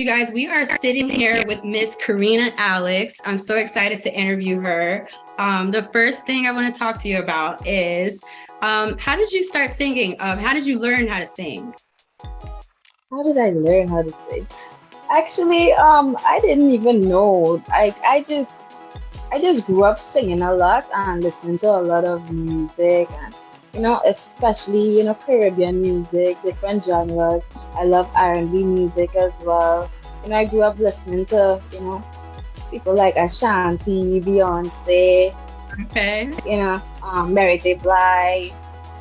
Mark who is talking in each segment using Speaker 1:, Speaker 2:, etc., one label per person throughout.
Speaker 1: guys, we are sitting here with Miss Kerina Alex. I'm so excited to interview her. The first thing I want to talk to you about is how did you start singing? How did you learn how to sing?
Speaker 2: How did I learn how to sing? Actually, I didn't even know. I just grew up singing a lot and listening to a lot of music and especially Caribbean music, different genres. I love R&B music as well. I grew up listening to people like Ashanti, Beyonce,
Speaker 1: Okay.
Speaker 2: Mary J. Blige.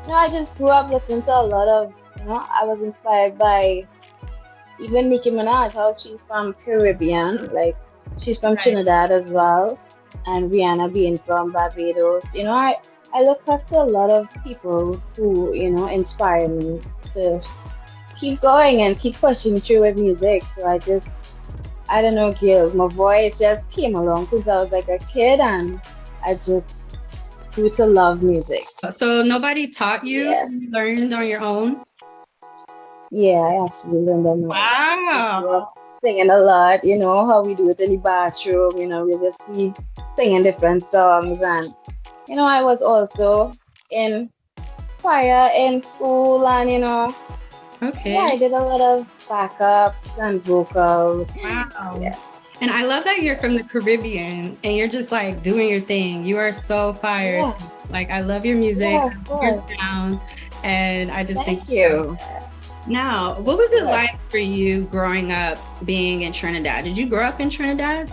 Speaker 2: I just grew up listening to a lot of I was inspired by even Nicki Minaj, how she's from Caribbean, like she's from
Speaker 1: Right.
Speaker 2: Trinidad as well, and Rihanna being from Barbados. I look up to a lot of people who inspire me to keep going and keep pushing through with music. So I don't know, girls, my voice just came along since I was like a kid, and I just grew to love music.
Speaker 1: So nobody taught you?
Speaker 2: Yes,
Speaker 1: You learned on your own?
Speaker 2: yeah, I actually learned on my own. Just grew
Speaker 1: Wow.
Speaker 2: up singing a lot, how we do it in the bathroom, we just be singing different songs. And, I was also in choir in school, and, yeah,
Speaker 1: Okay.
Speaker 2: I did a lot of backups and vocals.
Speaker 1: Wow.
Speaker 2: Yeah,
Speaker 1: And I love that you're from the Caribbean and you're just like doing your thing. You are so fired.
Speaker 2: yeah,
Speaker 1: Like, I love your music,
Speaker 2: yeah,
Speaker 1: I
Speaker 2: of
Speaker 1: love your
Speaker 2: course.
Speaker 1: sound, and I just think
Speaker 2: Thank you.
Speaker 1: now, what was it
Speaker 2: Good.
Speaker 1: like for you growing up being in Trinidad? Did you grow up in Trinidad?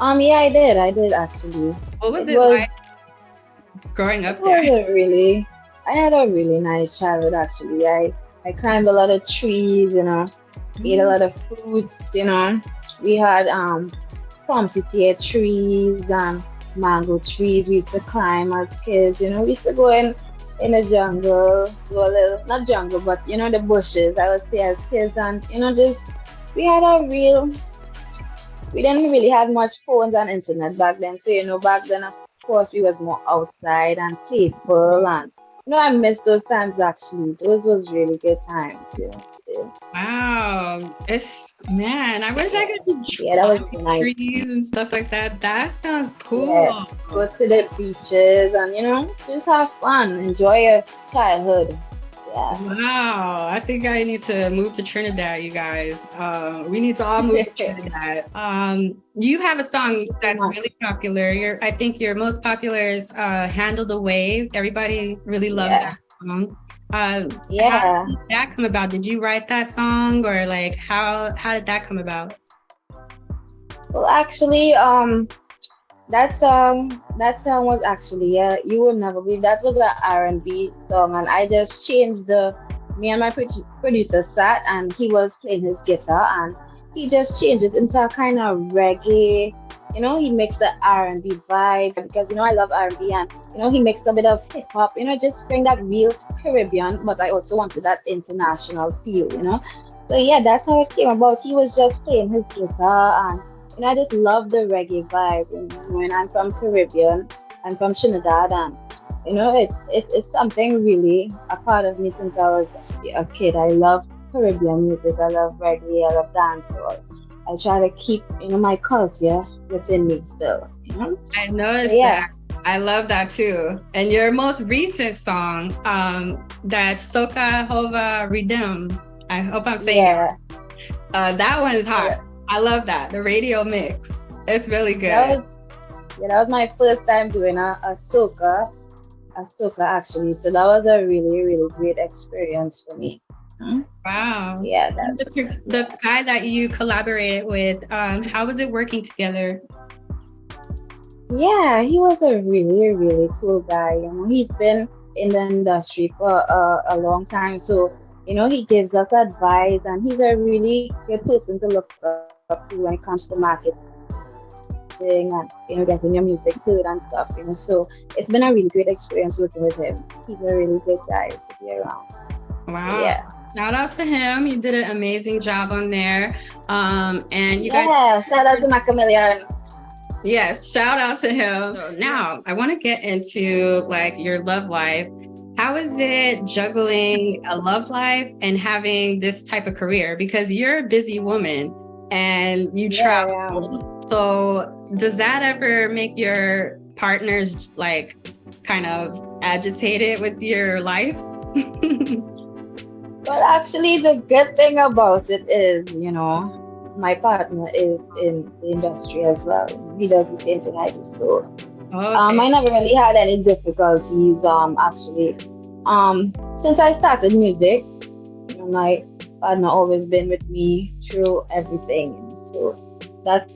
Speaker 2: Yeah, I did actually.
Speaker 1: What was
Speaker 2: It
Speaker 1: it like
Speaker 2: was,
Speaker 1: growing
Speaker 2: it
Speaker 1: up there?
Speaker 2: was a really, I had a really nice childhood actually. I climbed a lot of trees, ate a
Speaker 1: Mm.
Speaker 2: lot of fruits. We had pomsitia trees and mango trees we used to climb as kids. We used to go in the jungle, do a little not jungle, but the bushes, I would say, as kids. And just we had a real we didn't really have much phones and internet back then. So back then of course we was more outside and playful. And I miss those times actually. Those was really good times. Yeah.
Speaker 1: Wow. It's, man, I wish I
Speaker 2: Yeah,
Speaker 1: could just
Speaker 2: yeah, that was
Speaker 1: climb
Speaker 2: nice.
Speaker 1: trees and stuff like that. That sounds
Speaker 2: Yeah,
Speaker 1: cool.
Speaker 2: go to the beaches and just have fun, enjoy your childhood. Yeah.
Speaker 1: Wow, I think I need to move to Trinidad, you guys. We need to all move to Trinidad. You have a song that's
Speaker 2: Much.
Speaker 1: really popular. I think your most popular is "Handle the Wave." Everybody really loves
Speaker 2: Yeah,
Speaker 1: that song. How
Speaker 2: yeah.
Speaker 1: did that come about? Did you write that song, or like how did that come about?
Speaker 2: Well, actually, that song was actually, you would never believe, that was an R&B song, and I just changed me and my producer sat, and he was playing his guitar, and he just changed it into a kind of reggae. He mixed the R&B vibe because I love R&B, and he mixed a bit of hip hop. Just bring that real Caribbean, but I also wanted that international feel. So yeah, that's how it came about. He was just playing his guitar, and I just love the reggae vibe. And I'm from Caribbean, I'm from Trinidad, and it's something really a part of me since I was a kid. I love Caribbean music, I love reggae, I love dancehall. I try to keep my culture within me still.
Speaker 1: I
Speaker 2: So
Speaker 1: noticed
Speaker 2: yeah,
Speaker 1: that. I love that too. And your most recent song, that's Soca Hova Redeem. I hope I'm saying it.
Speaker 2: yeah,
Speaker 1: That one is hot.
Speaker 2: yeah.
Speaker 1: I love that. The radio mix. It's really
Speaker 2: That
Speaker 1: good.
Speaker 2: was that was my first time doing a soca actually. So that was a really, really great experience for me. Hmm?
Speaker 1: Wow.
Speaker 2: Yeah,
Speaker 1: And the
Speaker 2: yeah.
Speaker 1: guy that you collaborated with, how was it working together?
Speaker 2: Yeah, he was a really, really cool guy. He's been in the industry for a long time. So, he gives us advice, and he's a really good person to look up to when it comes to marketing and, getting your music good and stuff. So it's been a really great experience working with him. He's a really good guy to be around. So
Speaker 1: Wow.
Speaker 2: yeah.
Speaker 1: Shout out to him. You did an amazing job on there. And you guys,
Speaker 2: Yeah, shout out to Macamillion.
Speaker 1: yes, shout out to him. So now I want to get into like your love life. How is it juggling a love life and having this type of career? Because you're a busy woman and you travel. So does that ever make your partners like kind of agitated with your life?
Speaker 2: Well, actually, the good thing about it is, my partner is in the industry as well. He does the same thing I do. So,
Speaker 1: Okay.
Speaker 2: I never really had any difficulties. Actually, since I started music, my partner always been with me through everything. So that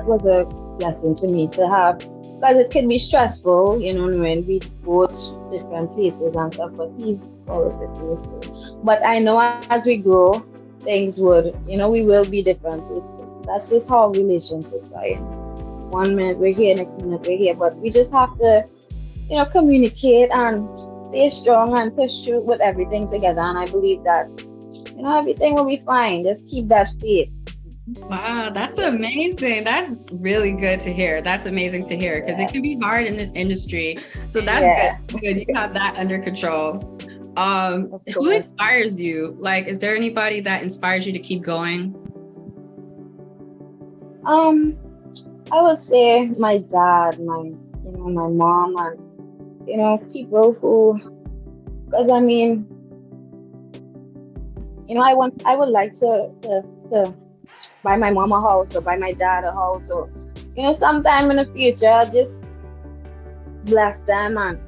Speaker 2: was a blessing to me to have, because it can be stressful, when we go to different places and stuff. But he's always with me. So, but I know as we grow, things would, we will be different places. That's just how relationships are. One minute we're here, next minute we're here, but we just have to, communicate and stay strong and push through with everything together. And I believe that, everything will be fine. Just keep that faith.
Speaker 1: Wow, that's amazing. That's really good to hear. That's amazing to hear because it can be hard in this industry. So that's good. You have that under control. Who inspires you? Like, is there anybody that inspires you to keep going?
Speaker 2: I would say my dad, my mom, and people who, because I mean, I would like to buy my mom a house or buy my dad a house, or sometime in the future, just bless them and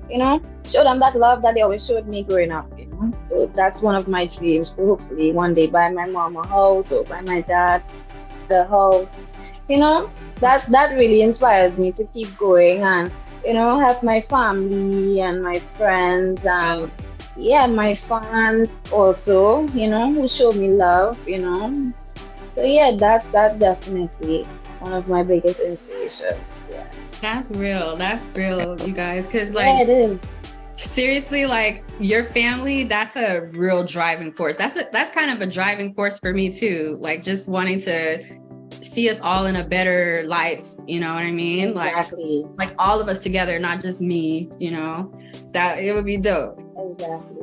Speaker 2: show them that love that they always showed me growing up. So that's one of my dreams, to hopefully one day buy my mom a house or buy my dad the house. That really inspires me to keep going and have my family and my friends and my fans also, who show me love. So yeah, that's definitely one of my biggest inspirations. Yeah.
Speaker 1: That's real, you guys. Because it
Speaker 2: is.
Speaker 1: Seriously, like your family, that's a real driving force. That's kind of a driving force for me too. Like just wanting to see us all in a better life. You know what I mean?
Speaker 2: Exactly.
Speaker 1: Like all of us together, not just me. That it would be dope.
Speaker 2: Exactly.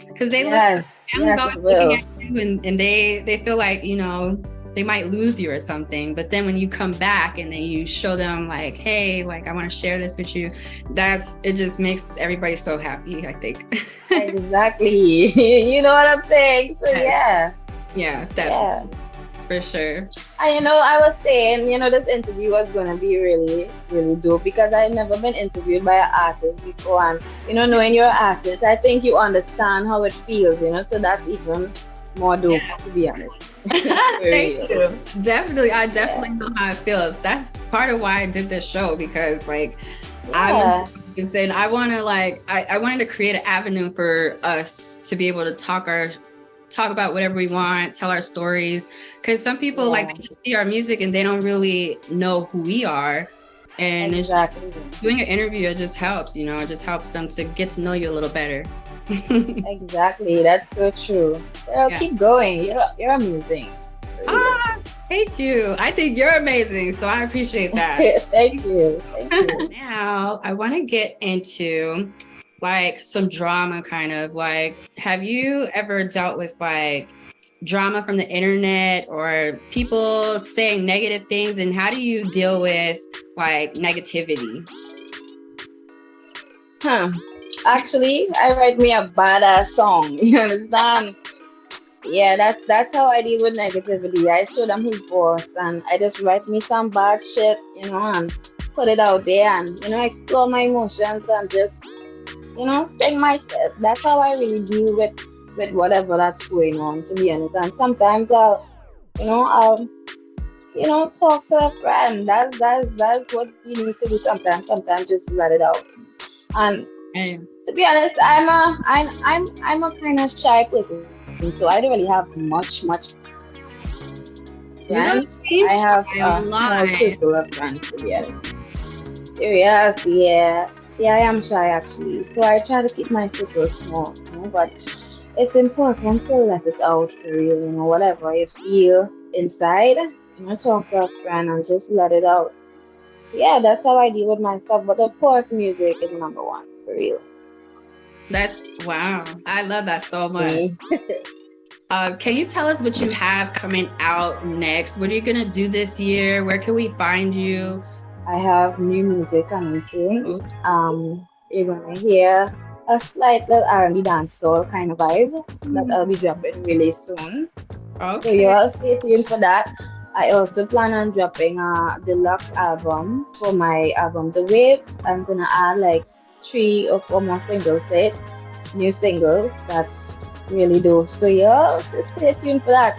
Speaker 1: Because they look, family's always looking at you, and they feel like they might lose you or something. But then when you come back and then you show them like, hey, like I want to share this with you, it just makes everybody so happy, I think.
Speaker 2: Exactly. You know what I'm saying? So
Speaker 1: yeah, definitely. For sure.
Speaker 2: And I was saying, this interview was gonna be really, really dope because I've never been interviewed by an artist before, and knowing you're an artist, I think you understand how it feels, so that's even more dope, to be honest.
Speaker 1: Thank you. Definitely, I definitely know how it feels. That's part of why I did this show, because I wanted to create an avenue for us to be able to talk about whatever we want, tell our stories, because some people they just see our music and they don't really know who we are. And it's just, doing an interview, it just helps, it just helps them to get to know you a little better.
Speaker 2: Exactly, that's so true. Girl, keep going. You're amazing.
Speaker 1: Thank you. I think you're amazing, so I appreciate that.
Speaker 2: Thank you.
Speaker 1: Now I want to get into like some drama, kind of like, have you ever dealt with like drama from the internet or people saying negative things, and how do you deal with like negativity?
Speaker 2: Actually, I write me a badass song. You understand? Yeah, that's how I deal with negativity. I show them who's boss, and I just write me some bad shit, and put it out there, and explore my emotions and just sing my shit. That's how I really deal with whatever that's going on, to be honest. And sometimes I'll talk to a friend. That's what you need to do sometimes. Sometimes just let it out. And to be honest, I'm a kind of shy person, so I don't really have much friends. I have a small circle of friends, to be honest. Yes, yeah, I am shy actually. So I try to keep my circle small, but it's important to let it out for real. Whatever you feel inside, talk to a friend and just let it out. Yeah, that's how I deal with myself. But of course, music is number one, for real.
Speaker 1: Wow. I love that so much.
Speaker 2: Me.
Speaker 1: Can you tell us what you have coming out next? What are you gonna do this year? Where can we find you?
Speaker 2: I have new music coming soon. You're gonna hear a slight little R&B dancehall kind of vibe that I'll be dropping really soon. So you all stay tuned for that. I also plan on dropping a deluxe album for my album The Wave. I'm gonna add like 3 or 4 more singles to it, new singles. That's really dope. So yeah, just stay tuned for that.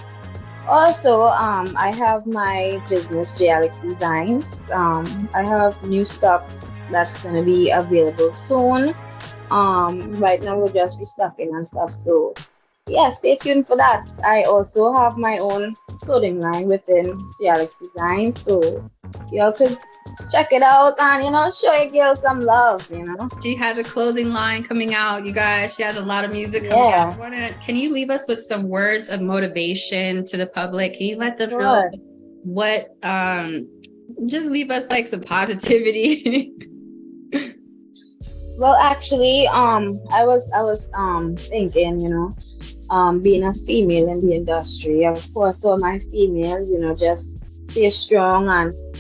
Speaker 2: Also, I have my business J Alex Designs. I have new stuff that's gonna be available soon. Right now we're just restocking and stuff. So yeah, stay tuned for that. I also have my own clothing line within J Alex Designs. So y'all could check it out and show your girl some love.
Speaker 1: She has a clothing line coming out, you guys. She has a lot of music coming out. Can you leave us with some words of motivation to the public? Can you let them know what just leave us like some positivity?
Speaker 2: Well, actually, I was thinking, being a female in the industry, of course, all my females, just stay strong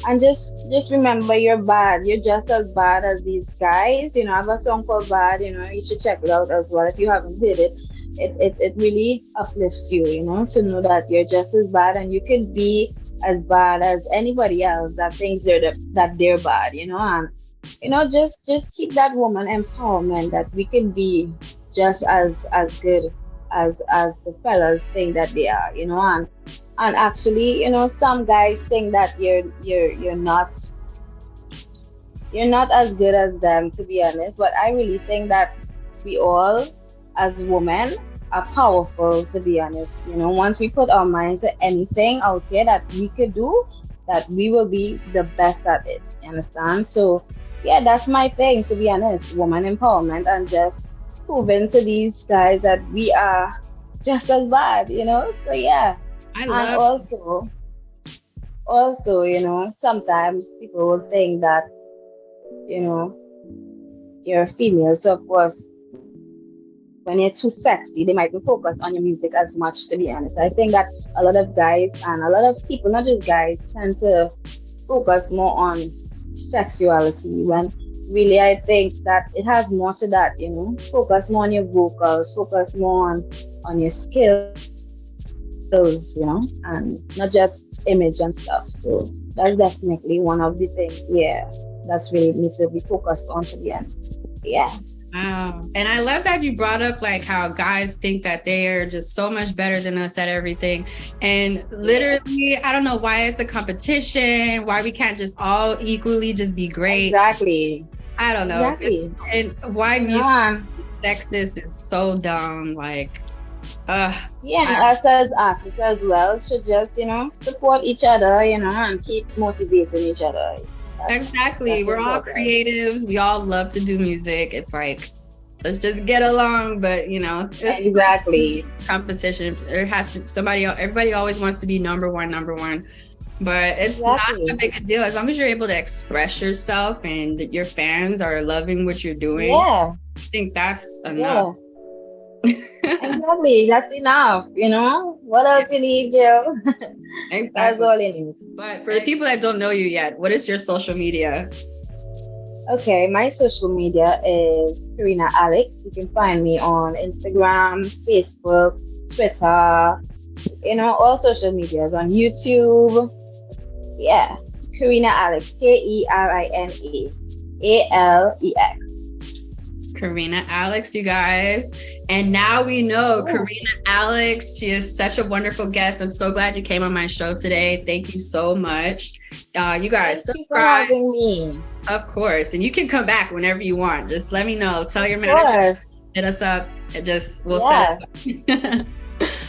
Speaker 2: and just remember you're bad. You're just as bad as these guys. I have a song called Bad, you should check it out as well. If you haven't did it, it really uplifts you, to know that you're just as bad and you can be as bad as anybody else that thinks that they're bad, and just keep that woman empowerment that we can be just as good as the fellas think that they are, and actually, some guys think that you're not as good as them, to be honest. But I really think that we all, as women, are powerful, to be honest. Once we put our minds to anything out here that we could do, that we will be the best at it. You understand? So yeah, that's my thing, to be honest. Woman empowerment and just proving to these guys that we are just as bad, So yeah. And also, sometimes people will think that, you're a female. So of course, when you're too sexy, they might be focused on your music as much, to be honest. I think that a lot of guys and a lot of people, not just guys, tend to focus more on sexuality when really I think that it has more to that, focus more on your vocals, focus more on your skills, and not just image and stuff. So that's definitely one of the things, that's really needs to be focused on, to be honest. Yeah.
Speaker 1: Wow. And I love that you brought up like how guys think that they are just so much better than us at everything. And literally, I don't know why it's a competition, why we can't just all equally just be great.
Speaker 2: Exactly.
Speaker 1: I don't know. Exactly. And why music is sexist is so dumb. Like,
Speaker 2: us as artists as well should just, support each other, and keep motivating each other.
Speaker 1: Exactly. We're all creatives. We all love to do music. It's like, let's just get along. But
Speaker 2: exactly,
Speaker 1: competition. There has to everybody always wants to be number one. But it's not a big a deal as long as you're able to express yourself and that your fans are loving what you're doing.
Speaker 2: Yeah,
Speaker 1: I think that's enough.
Speaker 2: Exactly, that's enough. What else you need, girl?
Speaker 1: Exactly.
Speaker 2: That's all you need.
Speaker 1: But for the people that don't know you yet, what is your social media?
Speaker 2: Okay, my social media is Kerina Alex. You can find me on Instagram, Facebook, Twitter, all social medias, on YouTube. Yeah, Kerina Alex, KerinaAlex.
Speaker 1: Kerina Alex, you guys. And now we know Kerina Alex. She is such a wonderful guest. I'm so glad you came on my show today. Thank you so much. You guys, subscribe.
Speaker 2: Thank you for having me.
Speaker 1: Of course. And you can come back whenever you want. Just let me know. Tell your manager, hit us up, and we'll set it up.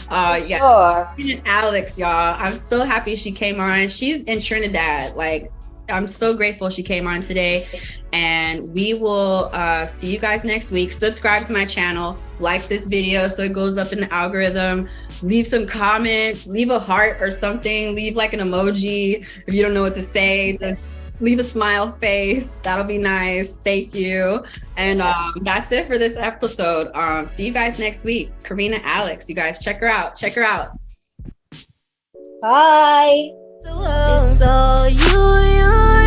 Speaker 1: Kerina Alex, y'all. I'm so happy she came on. She's in Trinidad. Like, I'm so grateful she came on today, and we will see you guys next week. Subscribe to my channel, like this video so it goes up in the algorithm, leave some comments, leave a heart or something, leave like an emoji if you don't know what to say. Just leave a smile face. That'll be nice. Thank you. And that's it for this episode. See you guys next week. Kerina Alex, you guys check her out. Check her out.
Speaker 2: Bye.
Speaker 3: It's all you.